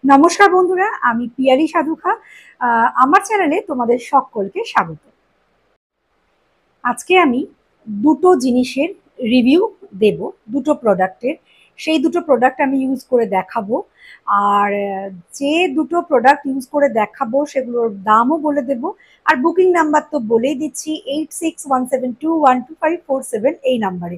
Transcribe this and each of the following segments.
নমস্কার বন্ধুরা, আমি পিয়ারি সাধুখা। আমার চ্যানেলে তোমাদের সকলকে স্বাগত। আজকে আমি দুটো জিনিসের রিভিউ দেব, দুটো প্রোডাক্টের। সেই দুটো প্রোডাক্ট আমি ইউজ করে দেখাবো। আর যে দুটো প্রোডাক্ট ইউজ করে দেখাবো সেগুলোর দামও বলে দেব। আর বুকিং নাম্বার তো বলেই দিচ্ছি, 8617212547 এই নাম্বারে।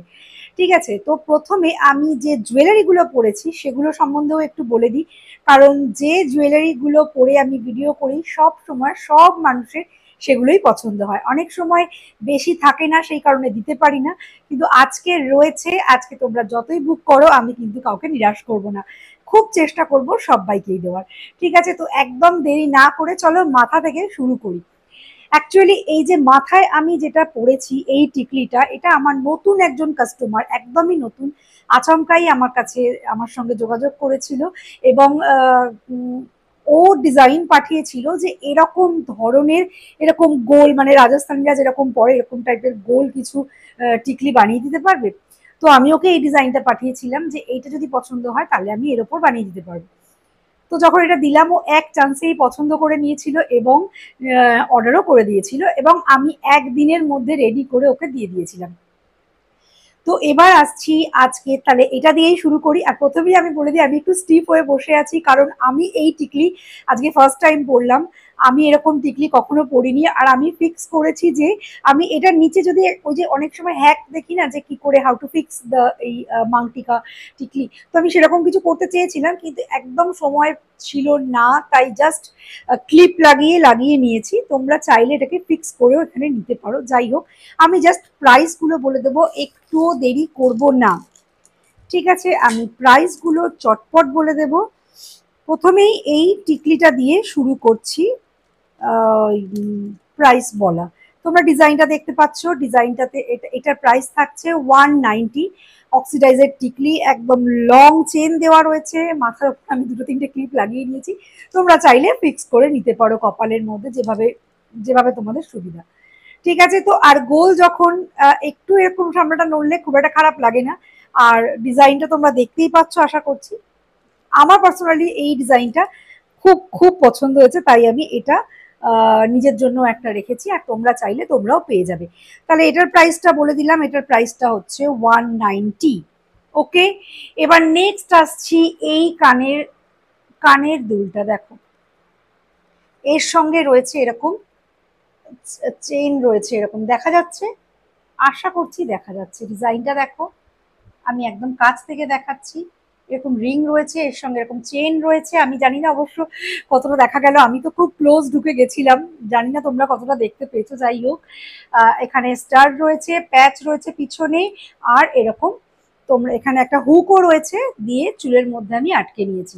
ঠিক আছে, তো প্রথমে আমি যে জুয়েলারিগুলো পরেছি সেগুলো সম্বন্ধেও একটু বলে দিই। কারণ যে জুয়েলারিগুলো পরে আমি ভিডিও করি সব সময় সব মানুষের সেগুলোই পছন্দ হয়। অনেক সময় বেশি থাকে না, সেই কারণে দিতে পারি না। কিন্তু আজকে রয়েছে, আজকে তোমরা যতই বুক করো আমি কিন্তু কাউকে নিরাশ করব না। খুব চেষ্টা করব সবাইকেই দেওয়ার। ঠিক আছে, তো একদম দেরি না করে চলো মাথা থেকে শুরু করি। অ্যাকচুয়ালি এই যে মাথায় আমি যেটা পরেছি এই টিকলিটা, এটা আমার নতুন একজন কাস্টমার, একদমই নতুন, আচমকাই আমার কাছে আমার সঙ্গে যোগাযোগ করেছিল। এবং ও ডিজাইন পাঠিয়েছিল যে এরকম ধরনের, এরকম গোল, মানে রাজস্থানীরা যেরকম পরে এরকম টাইপের গোল কিছু টিকলি বানিয়ে দিতে পারবে। তো আমি ওকে এই ডিজাইনটা পাঠিয়েছিলাম যে এইটা যদি পছন্দ হয় তাহলে আমি এর ওপর বানিয়ে দিতে পারবো। তো যখন এটা দিলাম ও এক চান্সেই পছন্দ করে নিয়েছিল এবং অর্ডারও করে দিয়েছিল, এবং আমি একদিনের মধ্যে রেডি করে ওকে দিয়ে দিয়েছিলাম। তো এবার আসছি আজকে, তাহলে এটা দিয়েই শুরু করি। আর প্রথমেই আমি বলে দিই আমি একটু স্টিফ হয়ে বসে আছি, কারণ আমি এই টিকলি আজকে ফার্স্ট টাইম পরলাম। আমি এরকম টিকলি কখনো পরিনি। আর আমি ফিক্স করেছি যে আমি এটার নিচে যদি ওই যে অনেক সময় হ্যাক দেখি না যে কি করে হাউ টু ফিক্স দ্য এই মাংটিকা টিকলি, তো আমি সেরকম কিছু করতে চেয়েছিলাম কিন্তু একদম সময় ছিল না, তাই জাস্ট ক্লিপ লাগিয়ে লাগিয়ে নিয়েছি। তোমরা চাইলে এটাকে ফিক্স করেও এখানে নিতে পারো। যাই হোক, আমি জাস্ট প্রাইস গুলো বলে দেবো, একটুও দেরি করব না। ঠিক আছে, আমি প্রাইস গুলো চটপট বলে দেব। প্রথমেই এই টিকলিটা দিয়ে শুরু করছি প্রাইস বলা। তোমরা ডিজাইনটা দেখতে পাচ্ছ, ডিজাইনটাতে এটার প্রাইস থাকছে 190। অক্সিডাইজের টিকলি, একদম লং চেন দেওয়া রয়েছে, মাথার উপর আমি দুটো তিনটে ক্লিপ লাগিয়ে নিয়েছি। তোমরা চাইলে ফিক্স করে নিতে পারো কপালের মধ্যে, যেভাবে যেভাবে তোমাদের সুবিধা। ঠিক আছে, তো আর গোল যখন একটু এরকম সামনেটা নড়লে খুব একটা খারাপ লাগে না। আর ডিজাইনটা তোমরা দেখতেই পাচ্ছ আশা করছি। আমার পার্সোনালি এই ডিজাইনটা খুব খুব পছন্দ হয়েছে, তাই আমি এটা নিজের জন্য একটা রেখেছি। আর তোমরা চাইলে তোমরাও পেয়ে যাবে। তাহলে এটার প্রাইসটা বলে দিলাম, এটার প্রাইসটা হচ্ছে 190। ওকে, এবার নেক্সট আসছি এই কানের কানের দুলটা। দেখো এর সঙ্গে রয়েছে এরকম চেইন রয়েছে, এরকম দেখা যাচ্ছে, আশা করছি দেখা যাচ্ছে। ডিজাইনটা দেখো, আমি একদম কাছ থেকে দেখাচ্ছি। এরকম রিং রয়েছে, এর সঙ্গে এরকম চেন রয়েছে। আমি জানি না অবশ্য কতটা দেখা গেল, আমি তো খুব ক্লোজ ঢুকে গেছিলাম, জানি না তোমরা কতটা দেখতে পেয়েছো। যাই হোক, এখানে স্টার রয়েছে, প্যাচ রয়েছে পিছনে, আর এরকম তোমরা এখানে একটা হুকও রয়েছে, দিয়ে চুলের মধ্যে আমি আটকে নিয়েছি।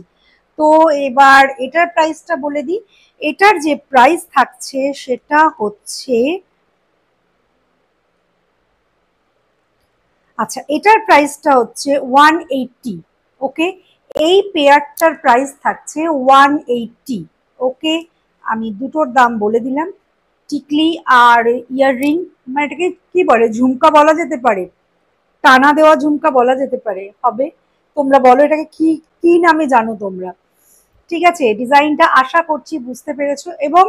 তো এবার এটার প্রাইসটা বলে দিই। এটার যে প্রাইস থাকছে সেটা হচ্ছে, আচ্ছা এটার প্রাইসটা হচ্ছে 180। ওকে, এই পেয়ারটার প্রাইস থাকছে 180। ওকে, আমি দুটোর দাম বলে দিলাম। টিকলি আর ইয়াররিং, মানে এটাকে কি বলে, ঝুমকা বলা যেতে পারে, টানা দেওয়া ঝুমকা বলা যেতে পারে, হবে। তোমরা বলো এটাকে কি কি নামে জানো তোমরা। ঠিক আছে, ডিজাইনটা আশা করছি বুঝতে পেরেছো, এবং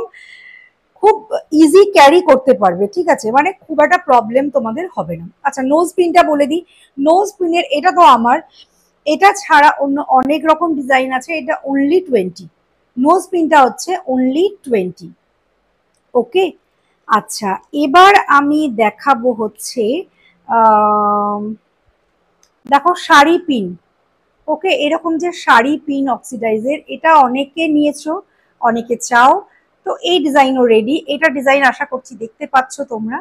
খুব ইজি ক্যারি করতে পারবে। ঠিক আছে, মানে খুব একটা প্রবলেম তোমাদের হবে না। আচ্ছা, নোজ পিনটা বলে দিই। নোজ পিনের এটা তো আমার, এটা ছাড়া অন্য অনেক রকম ডিজাইন আছে, এটা অনলি 20। নোজ পিনটা হচ্ছে অনলি 20। ওকে, আচ্ছা এবার আমি দেখাবো হচ্ছে দেখো শাড়ি পিন। ওকে, এরকম যে শাড়ি পিন অক্সিডাইজের, এটা অনেকে নিয়েছো, অনেকে চাও। তো এই ডিজাইনও রেডি, এটা ডিজাইন আশা করছি দেখতে পাচ্ছ তোমরা।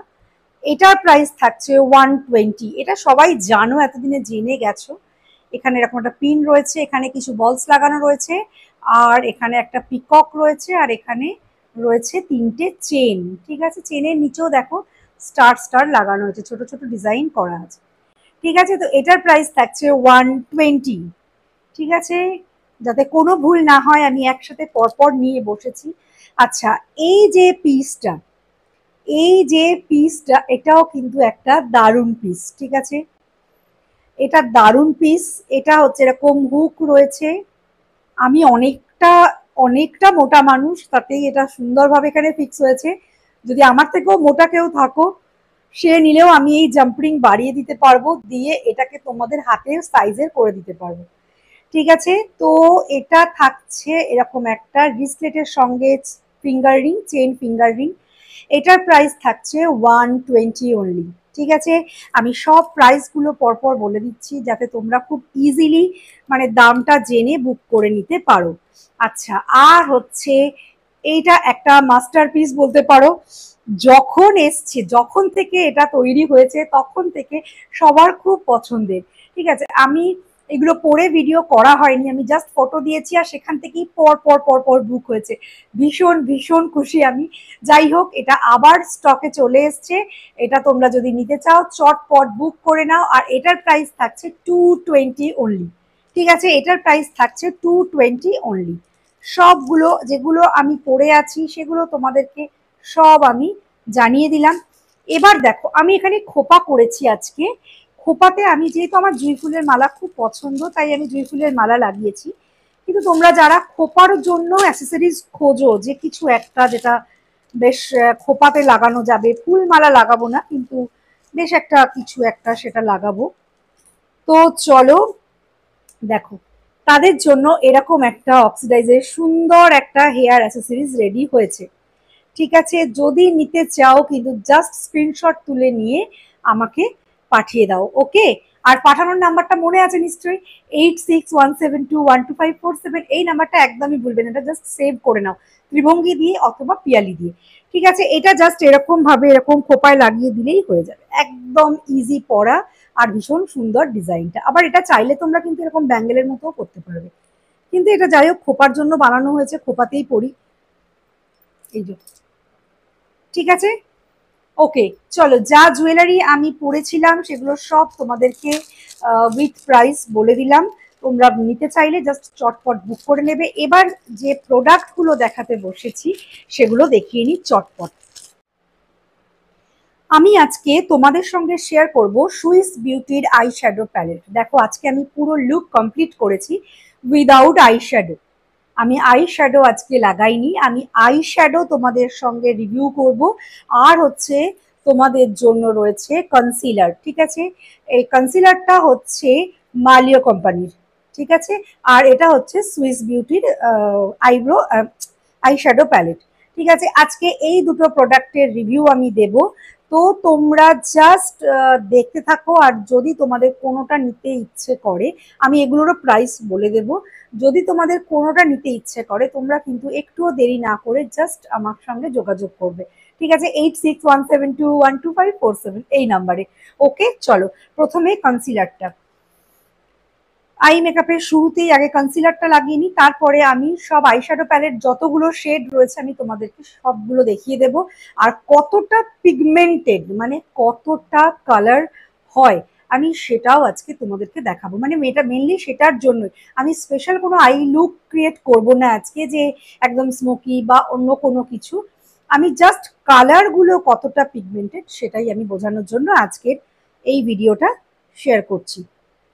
এটার প্রাইস থাকছে 120। এটা সবাই জানো, এতদিনে জেনে গেছো। এখানে এরকম একটা পিন রয়েছে, এখানে কিছু বলস লাগানো রয়েছে, আর এখানে একটা পিকক রয়েছে, আর এখানে রয়েছে তিনটে চেন। ঠিক আছে, চেনের নিচেও দেখো স্টার স্টার লাগানো হয়েছে, ছোট ছোট ডিজাইন করা আছে। ঠিক আছে, তো এটার প্রাইস থাকছে 120। ঠিক আছে, যাতে কোনো ভুল না হয় আমি একসাথে পরপর নিয়ে বসেছি। আচ্ছা, এই যে পিসটা, এই যে পিসটা, এটাও কিন্তু একটা দারুণ পিস। ঠিক আছে, এটা দারুণ পিস। এটা হচ্ছে এরকম হুক রয়েছে, আমি অনেকটা একটা অনেকটা মোটা মানুষ, তাতেই এটা সুন্দরভাবে এখানে ফিক্স হয়েছে। যদি আমার থেকেও মোটা কেউ থাকো, সে নিলেও আমি এই জাম্পরিং বাড়িয়ে দিতে পারবো, দিয়ে এটাকে তোমাদের হাতের সাইজের করে দিতে পারবো। ঠিক আছে, তো এটা থাকছে এরকম একটা রিসলেটের সঙ্গে finger ring, chain finger ring. এটার প্রাইস থাকছে 120 অনলি। ঠিক আছে, আমি সব প্রাইসগুলো পরপর বলে দিচ্ছি যাতে তোমরা খুব ইজিলি মানে দামটা জেনে বুক করে নিতে পারো। আচ্ছা, আর হচ্ছে এইটা একটা মাস্টারপিস বলতে পারো। যখন এসছে, যখন থেকে এটা তৈরি হয়েছে তখন থেকে সবার খুব পছন্দের। ঠিক আছে, আমি এগুলো পরে ভিডিও করা হয়নি, আমি জাস্ট ফটো দিয়েছি আর সেখান থেকেই পর পর পর পর বুক হয়েছে। ভীষণ ভীষণ খুশি আমি। যাই হোক, এটা আবার স্টকে চলে এসছে। এটা তোমরা যদি নিতে চাও চটপট বুক করে নাও। আর এটার প্রাইস থাকছে 220 অনলি। ঠিক আছে, এটার প্রাইস থাকছে 220 অনলি। সবগুলো যেগুলো আমি পরে আছি সেগুলো তোমাদেরকে সব আমি জানিয়ে দিলাম। এবার দেখো, আমি এখানে খোপা করেছি আজকে। খোপাতে আমি যেহেতু আমার জুঁই ফুলের মালা খুব পছন্দ, তাই আমি জুঁই ফুলের মালা লাগিয়েছি। কিন্তু তোমরা যারা খোপার জন্য অ্যাসেসরিজ খোঁজো, যে কিছু একটা যেটা বেশ খোপাতে লাগানো যাবে, ফুল মালা লাগাবো না কিন্তু বেশ একটা কিছু একটা সেটা লাগাবো, তো চলো দেখো, তাদের জন্য এরকম একটা অক্সিডাইজের সুন্দর একটা হেয়ার অ্যাসেসরিজ রেডি হয়েছে। ঠিক আছে, যদি নিতে চাও কিন্তু জাস্ট স্ক্রিনশট তুলে নিয়ে আমাকে পাঠিয়ে দাও। ওকে, আর পাঠানোর নাম্বারটা মনে আছে নিশ্চয়ই, 8617212547। এই নাম্বারটা একদমই ভুলবে না, এটা জাস্ট সেভ করে নাও, ত্রিভঙ্গি দিয়ে অথবা পিয়ালি দিয়ে। ঠিক আছে, এটা জাস্ট এরকম ভাবে এরকম খোপায় লাগিয়ে দিলেই হয়ে যাবে, একদম ইজি পরা আর ভীষণ সুন্দর ডিজাইনটা। আবার এটা চাইলে তোমরা কিন্তু এরকম ব্যাঙ্গেলের মতো করতে পারবে, কিন্তু এটা যাই হোক খোপার জন্য বানানো হয়েছে, খোপাতেই পরি এই যে। ঠিক আছে, ওকে, চলো, যা জুয়েলারি আমি পরেছিলাম সেগুলো সব তোমাদেরকে উইথ প্রাইস বলে দিলাম। তোমরা নিতে চাইলে জাস্ট চটপট বুক করে নেবে। এবার যে প্রোডাক্টগুলো দেখাতে বসেছি সেগুলো দেখিয়ে নিই চটপট। আমি আজকে তোমাদের সঙ্গে শেয়ার করব সুইস বিউটির আই শ্যাডো প্যালেট। দেখো, আজকে আমি পুরো লুক কমপ্লিট করেছি উইদাউট আই শ্যাডো। আমি আই শ্যাডো আজকে লাগাইনি, আমি আই শ্যাডো তোমাদের সঙ্গে রিভিউ করব। আর হচ্ছে তোমাদের জন্য রয়েছে কনসিলার। ঠিক আছে, এই কনসিলারটা হচ্ছে মালিও কোম্পানির। ঠিক আছে, আর এটা হচ্ছে সুইস বিউটির আইব্রো আই শ্যাডো প্যালেট। ঠিক আছে, আজকে এই দুটো প্রোডাক্টের রিভিউ আমি দেব, তো তোমরা জাস্ট দেখতে থাকো। আর যদি তোমাদের কোনোটা নিতে ইচ্ছে করে, আমি এগুলোরও প্রাইস বলে দেব, যদি তোমাদের কোনোটা নিতে ইচ্ছে করে তোমরা কিন্তু একটুও দেরি না করে জাস্ট আমার সঙ্গে যোগাযোগ করবে। ঠিক আছে, 8617212547 এই নাম্বারে। ওকে, চলো, প্রথমে কনসিলারটা, আই মেকআপের শুরুতেই আগে কনসিলারটা লাগিয়ে নিই, তারপরে আমি সব আইশ্যাডো প্যালেট যতগুলো শেড রয়েছে আমি তোমাদেরকে সবগুলো দেখিয়ে দেব। আর কতটা পিগমেন্টেড মানে কতটা কালার হয় আমি সেটাও আজকে তোমাদেরকে দেখাবো। মানে এটা মেনলি সেটার জন্যই আমি স্পেশাল কোনো আই লুক ক্রিয়েট করব না আজকে, যে একদম স্মোকি বা অন্য কোনো কিছু। আমি জাস্ট কালারগুলো কতটা পিগমেন্টেড সেটাই আমি বোঝানোর জন্য আজকের এই ভিডিওটা শেয়ার করছি।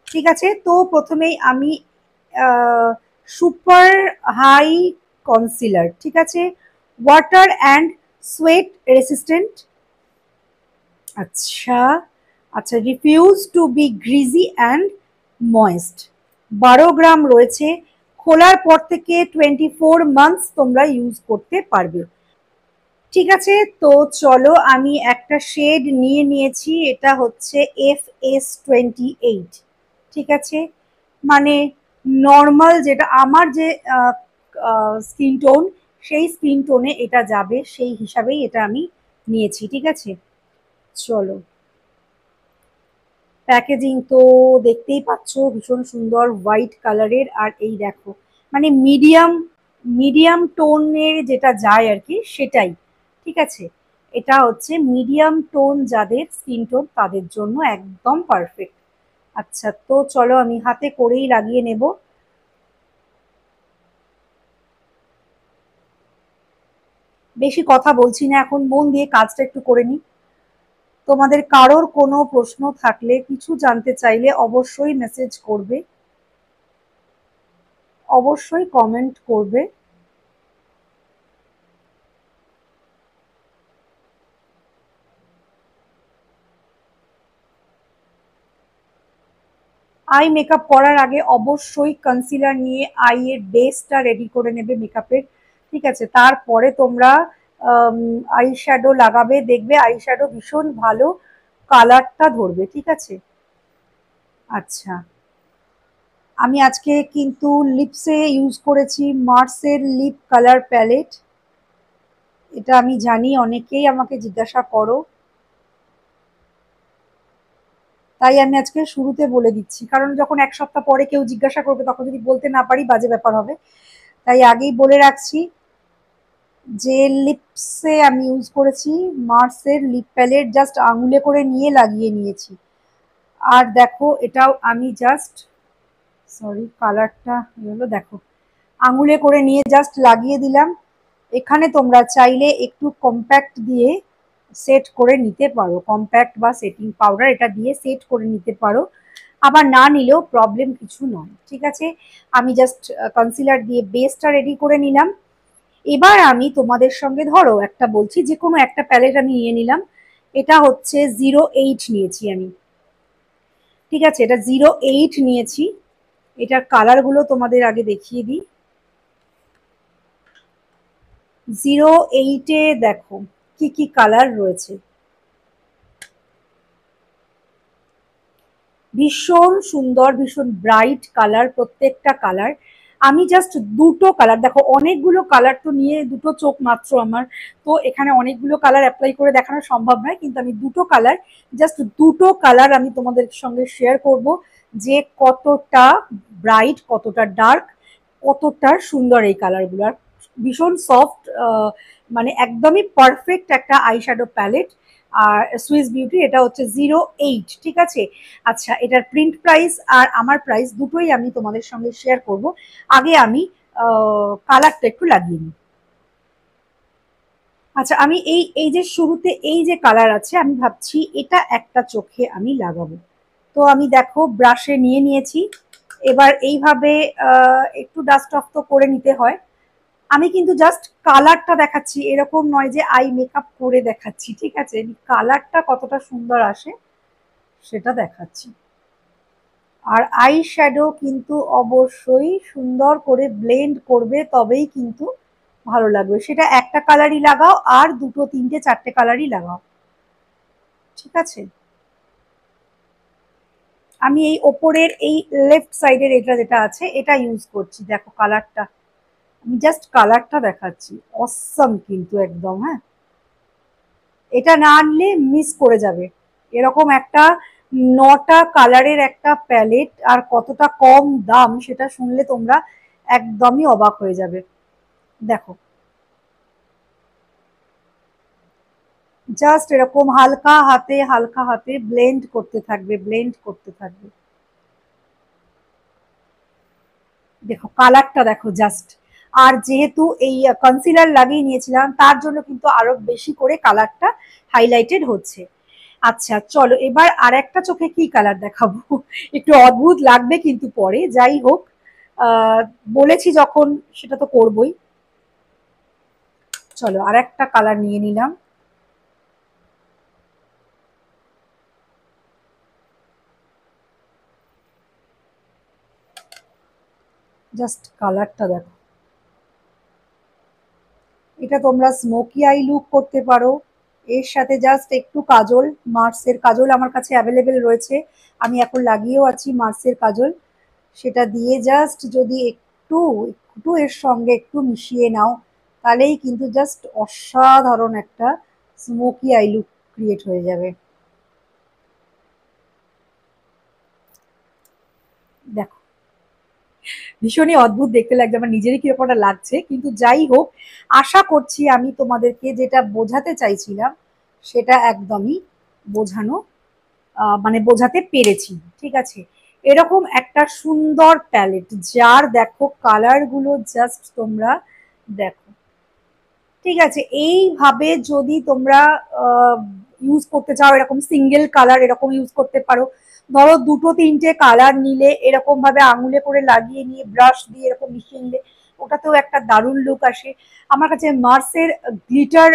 ঠিক আছে, তো প্রথমেই আমি সুপার হাই কনসিলার, ঠিক আছে, ওয়াটার অ্যান্ড সোয়েট রেসিস্টেন্ট। আচ্ছা আচ্ছা, refuse to be greasy and moist, 12 gram রয়েছে। খোলার পর থেকে 24 মান্থস তোমরা ইউজ করতে পারবে। ঠিক আছে, তো চলো, আমি একটা শেড নিয়ে নিয়েছি, এটা হচ্ছে FS28। ঠিক আছে, মানে নর্মাল যেটা আমার যে স্কিন টোন, সেই স্কিন টোনে এটা যাবে, সেই হিসাবেই এটা আমি নিয়েছি। ঠিক আছে, চলো, প্যাকেজিং তো দেখতেই পাচ্ছ ভীষণ সুন্দর হোয়াইট কালারের। আর এই দেখো, মানে মিডিয়াম মিডিয়াম টোনের যেটা যায় আর কি সেটাই। ঠিক আছে, এটা হচ্ছে মিডিয়াম টোন, যাদের স্কিন টোন তাদের জন্য একদম পারফেক্ট। আচ্ছা, তো চলো আমি হাতে করেই লাগিয়ে নেব। বেশি কথা বলছি না, এখন মন দিয়ে কাজটা একটু করে নিই। তোমাদের কারোর কোনো প্রশ্ন থাকলে, কিছু জানতে চাইলে অবশ্যই মেসেজ করবে, অবশ্যই কমেন্ট করবে। আই মেকআপ করার আগে অবশ্যই কনসিলার নিয়ে আই এর বেসটা রেডি করে নেবে মেকআপের, ঠিক আছে? তারপরে তোমরা আই শ্যাডো লাগাবে, দেখবে আই শ্যাডো ভীষণ ভালো কালারটা ধরবে, ঠিক আছে? আচ্ছা, আমি আজকে কিন্তু লিপসে ইউজ করেছি মার্সের লিপ কালার প্যালেট। এটা আমি জানি অনেকেই আমাকে জিজ্ঞাসা করো, তাই আমি আজকে শুরুতে বলে দিচ্ছি, কারণ যখন এক সপ্তাহ পরে কেউ জিজ্ঞাসা করবে তখন যদি বলতে না পারি বাজে ব্যাপার হবে, তাই আগেই বলে রাখছি যে লিপসে আমি ইউজ করেছি মার্সের লিপ প্যালেট, জাস্ট আঙুলে করে নিয়ে লাগিয়ে নিয়েছি। আর দেখো এটাও আমি জাস্ট, সরি কালারটা হলো, দেখো আঙুলে করে নিয়ে জাস্ট লাগিয়ে দিলাম। এখানে তোমরা চাইলে একটু কম্প্যাক্ট দিয়ে সেট করে নিতে পারো, কম্প্যাক্ট বা সেটিং পাউডার এটা দিয়ে সেট করে নিতে পারো, আবার না নিলেও প্রবলেম কিছু নয়, ঠিক আছে? আমি জাস্ট কনসিলার দিয়ে বেসটা রেডি করে নিলাম। এবার আমি তোমাদের সঙ্গে ধরো একটা বলছি, যে কোনো একটা প্যালেট আমি নিয়ে নিলাম, এটা হচ্ছে 08 নিয়েছি আমি, ঠিক আছে? এটা 08 নিয়েছি। এটার কালারগুলো তোমাদের আগে দেখিয়ে দিই। 08-এ দেখো কি কি কালার রয়েছে, ভীষণ সুন্দর, ভীষণ ব্রাইট কালার প্রত্যেকটা কালার। আমি জাস্ট দুটো কালার, দেখো অনেকগুলো কালার তো নিয়ে দুটো চোখ মাত্র আমার, তো এখানে অনেকগুলো কালার অ্যাপ্লাই করে দেখানো সম্ভব নয়, কিন্তু আমি দুটো কালার, জাস্ট দুটো কালার আমি তোমাদের সঙ্গে শেয়ার করব, যে কতটা ব্রাইট, কতটা ডার্ক, কতটা সুন্দর এই কালারগুলো। আর ভীষণ সফট, মানে একদমই পারফেক্ট একটা আইশ্যাডো প্যালেট। আর সুইস বিউটি এটা হচ্ছে 08, ঠিক আছে? আচ্ছা, এটার প্রিন্ট প্রাইস আর আমার প্রাইস দুটোই আমি তোমাদের সঙ্গে শেয়ার করব। আগে আমি কালারটা একটু লাগিয়ে নিই। আচ্ছা, আমি এই এই যে শুরুতে এই যে কালার আছে, আমি ভাবছি এটা একটা চোখে আমি লাগাবো। তো আমি দেখো ব্রাশে নিয়ে নিয়েছি, এবার এইভাবে একটু ডাস্ট অফ তো করে নিতে হয়। আমি কিন্তু জাস্ট কালারটা দেখাচ্ছি, এরকম নয় যে আই মেকআপ করে দেখাচ্ছি, ঠিক আছে? কালারটা কতটা সুন্দর আসে সেটা দেখাচ্ছি। আর আই শ্যাডো কিন্তু অবশ্যই সুন্দর করে ব্লেন্ড করবে, তবেই কিন্তু ভালো লাগবে। সেটা একটা কালারই লাগাও আর দুটো তিনটে চারটে কালারই লাগাও, ঠিক আছে? আমি এই ওপরের এই লেফট সাইডের এটা যেটা আছে এটা ইউজ করছি, দেখো কালারটা, আমি জাস্ট কালারটা দেখাচ্ছি, অসম কিন্তু একদম। হ্যাঁ, এটা না আনলে মিস করে যাবে, এরকম একটা 9টা কালারের একটা প্যালেট, আর কতটা কম দাম সেটা শুনলে তোমরা একদমই অবাক হয়ে যাবে। দেখো জাস্ট এরকম হালকা হাতে ব্লেন্ড করতে থাকবে, ব্লেন্ড করতে থাকবে। দেখো কালারটা দেখো জাস্ট। আর যেহেতু এই কনসিলার লাগিয়ে নিয়েছিলাম তার জন্য কিন্তু আরো বেশি করে কালারটা হাইলাইটেড হচ্ছে। আচ্ছা চলো, এবার আর একটা চোখে কি কালার দেখাবো একটু অদ্ভুত লাগবে কিন্তু পরে, যাই হোক বলেছি যখন সেটা তো করবই। চলো আর একটা কালার নিয়ে নিলাম, জাস্ট কালারটা দেখো। এটা তোমরা স্মোকি আই লুক করতে পারো, এর সাথে জাস্ট একটু কাজল, মার্সের কাজল আমার কাছে অ্যাভেলেবেল রয়েছে, আমি এখন লাগিয়েও আছি মার্সের কাজল, সেটা দিয়ে জাস্ট যদি একটু একটু এর সঙ্গে একটু মিশিয়ে নাও, তাহলেই কিন্তু জাস্ট অসাধারণ একটা স্মোকি আই লুক ক্রিয়েট হয়ে যাবে। দেখো ভীষণই অদ্ভুত দেখতে লাগছে, আমার নিজেরই কিরকম একটা লাগছে, কিন্তু যাই হোক, আশা করছি আমি তোমাদেরকে যেটা বোঝাতে চাইছিলাম সেটা একদমই বোঝানো, মানে বোঝাতে পেরেছি, ঠিক আছে? এরকম একটা সুন্দর প্যালেট, যার দেখো কালার গুলো জাস্ট তোমরা দেখো, ঠিক আছে? এইভাবে যদি তোমরা ইউজ করতে চাও এরকম সিঙ্গেল কালার এরকম ইউজ করতে পারো। ধরো 2-3টে কালার নিলে এরকম ভাবে আঙুলে করে লাগিয়ে নিয়ে ব্রাশ দিয়ে এরকম মিশিয়ে নিলে ওটাতেও একটা দারুণ লুক আসে। আমার কাছে মার্সের গ্লিটার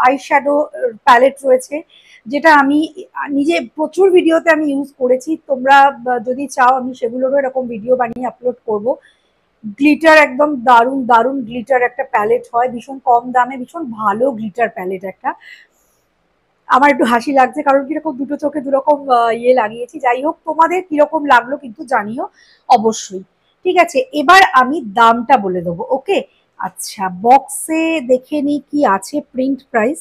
আই শ্যাডো প্যালেট রয়েছে, যেটা আমি নিজে প্রচুর ভিডিওতে আমি ইউজ করেছি। তোমরা যদি চাও আমি সেগুলোরও এরকম ভিডিও বানিয়ে আপলোড করব। গ্লিটার একদম দারুণ দারুণ গ্লিটার একটা প্যালেট হয়, ভীষণ কম দামে, ভীষণ ভালো গ্লিটার প্যালেট একটা। আমার একটু হাসি লাগছে কারণ কিরকম দুটো চোখে দুরকম ইয়ে লাগিয়েছি। যাই হোক, তোমাদের কিরকম লাগলো কিন্তু জানিও অবশ্যই। ঠিক আছে, এবার আমি দামটা বলে দেবো। ওকে, আচ্ছা বক্সে দেখে নি কি আছে প্রিন্ট প্রাইস।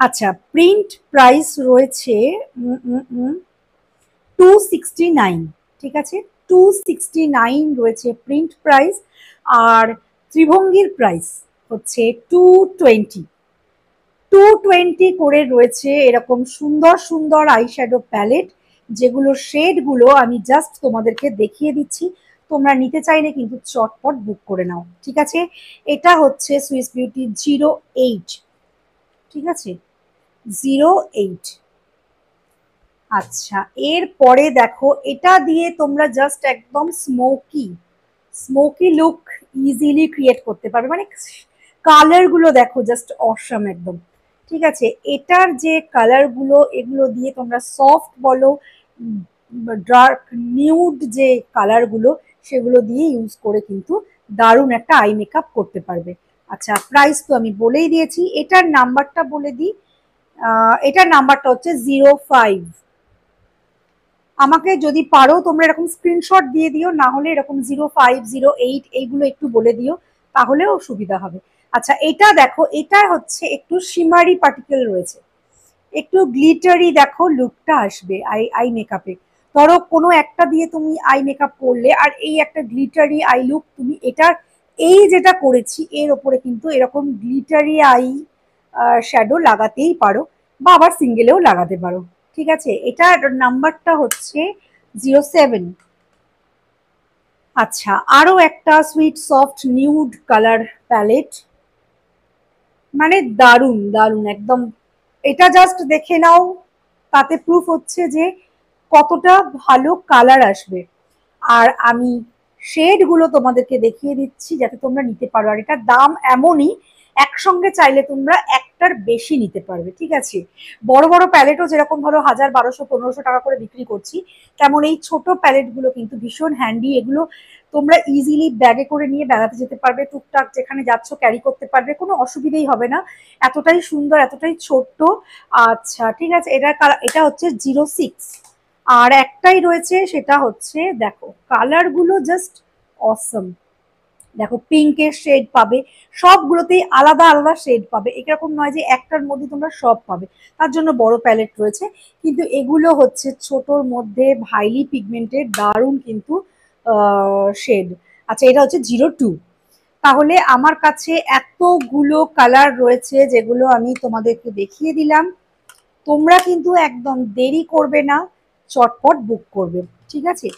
আচ্ছা, প্রিন্ট প্রাইস রয়েছে 269। ঠিক আছে, 269 রয়েছে প্রিন্ট প্রাইস। আর ত্রিভঙ্গির প্রাইস হচ্ছে 220। 220 করে রয়েছে এরকম সুন্দর সুন্দর আইশ্যাডো প্যালেট, যেগুলো শেডগুলো আমি জাস্ট তোমাদেরকে দেখিয়ে দিচ্ছি। তোমরা নিতে চাইলে কিন্তু চটপট বুক করে নাও। ঠিক আছে, এটা হচ্ছে সুইস বিউটি 08। ঠিক আছে, 08। আচ্ছা, এরপরে দেখো এটা দিয়ে তোমরা জাস্ট একদম smoky smoky look easily create করতে পারবে। মানে কালার গুলো দেখো জাস্ট অসাম একদম। ঠিক আছে, এটার যে কালার গুলো এগুলো দিয়ে তোমরা সফট বলো ডার্ক নিউড যে কালার গুলো সেগুলো দিয়ে ইউজ করে কিন্তু দারুণ একটা আই মেকআপ করতে পারবে। আচ্ছা, প্রাইস তো আমি বলেই দিয়েছি। এটার নাম্বারটা বলে দিই। এটার নাম্বারটা হচ্ছে 05। আমাকে যদি পারো তোমরা এরকম স্ক্রিনশট দিয়ে দিও, না হলে এরকম 05, 08 এইগুলো একটু বলে দিও, তাহলেও সুবিধা হবে। আচ্ছা, এটা দেখো, এটা হচ্ছে একটু শিমারি পার্টিকেল রয়েছে, একটু গ্লিটারি দেখো লুকটা আসবে আই আই মেকআপে। ধরো কোনো একটা দিয়ে তুমি আই মেকআপ করলে আর এই একটা গ্লিটারি আই লুক, তুমি এটার এই যেটা করেছি এর ওপরে কিন্তু এরকম গ্লিটারি আই শ্যাডো লাগাতেই পারো, বা আবার সিঙ্গেলেও লাগাতে পারো। ঠিক আছে, এটার নাম্বারটা হচ্ছে 07। আচ্ছা, আরো একটা sweet soft nude colour palette, মানে দারুণ দারুণ একদম। এটা জাস্ট দেখে নাও, তাতে প্রুফ হচ্ছে যে কতটা ভালো কালার আসবে। আর আমি শেডগুলো তোমাদেরকে দেখিয়ে দিচ্ছি যাতে তোমরা নিতে পারো। আর এটার দাম এমনই, একসঙ্গে চাইলে তোমরা একটার বেশি নিতে পারবে। ঠিক আছে, বড় বড় প্যালেটও যেরকম ধরো 1000, 1200, 1500 টাকা করে বিক্রি করছি, তেমন এই ছোট প্যালেটগুলো কিন্তু ভীষণ হ্যান্ডি। এগুলো তোমরা ইজিলি ব্যাগে করে নিয়ে বেড়াতে যেতে পারবে, টুকটাক যেখানে যাচ্ছ ক্যারি করতে পারবে, কোনো অসুবিধেই হবে না। এতটাই সুন্দর, এতটাই ছোট্ট। আচ্ছা ঠিক আছে, এটা হচ্ছে 06। আর একটাই রয়েছে, সেটা হচ্ছে দেখো কালার গুলো জাস্ট অসম। দেখো পিঙ্কের শেড পাবে, সবগুলোতেই আলাদা আলাদা শেড পাবে, এরকম নয় যে একটার মধ্যে তোমরা সব পাবে। তার জন্য বড় প্যালেট রয়েছে, কিন্তু এগুলো হচ্ছে ছোটর মধ্যে হাইলি পিগমেন্টেড দারুণ কিন্তু শেড। আচ্ছা, এটা হচ্ছে 02। তাহলে আমার কাছে এতগুলো কালার রয়েছে যেগুলো আমি তোমাদেরকে দেখিয়ে দিলাম। তোমরা কিন্তু একদম দেরি করবে না, চটপট বুক করবে। ঠিক আছে,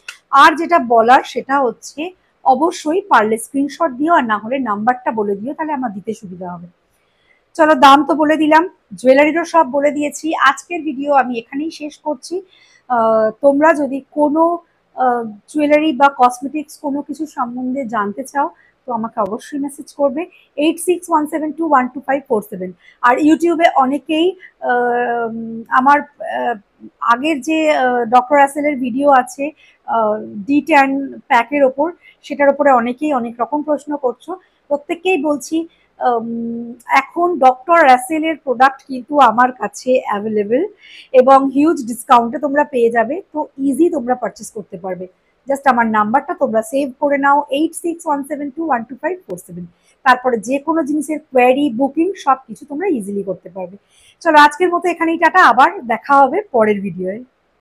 আর যেটা বলার সেটা হচ্ছে অবশ্যই পারলে স্ক্রিনশট দিও, আর না হলে নাম্বারটা বলে দিও, তাহলে আমার দিতে সুবিধা হবে। চলো, দাম তো বলে দিলাম, জুয়েলারিরও সব বলে দিয়েছি। আজকের ভিডিও আমি এখানেই শেষ করছি। তোমরা যদি কোনো জুয়েলারি বা কসমেটিক্স কোনো কিছু সম্বন্ধে জানতে চাও তো আমাকে অবশ্যই মেসেজ করবে 8617212547। আর ইউটিউবে অনেকেই আমার আগের যে ডক্টর রাসেলের ভিডিও আছে D10 প্যাকের ওপর, সেটার ওপরে অনেকেই অনেক রকম প্রশ্ন করছো। প্রত্যেককেই বলছি এখন ডক্টর রাসেলের প্রোডাক্ট কিন্তু আমার কাছে অ্যাভেলেবেল এবং হিউজ ডিসকাউন্টে তোমরা পেয়ে যাবে। তো ইজি তোমরা পারচেস করতে পারবে। জাস্ট আমার নাম্বারটা তোমরা সেভ করে নাও 8617212547। তারপরে যে কোনো জিনিসের কোয়ারি বুকিং সব কিছু তোমরা ইজিলি করতে পারবে। চলো, আজকের মতো এখানেই টাটা, আবার দেখা হবে পরের ভিডিওয়ে।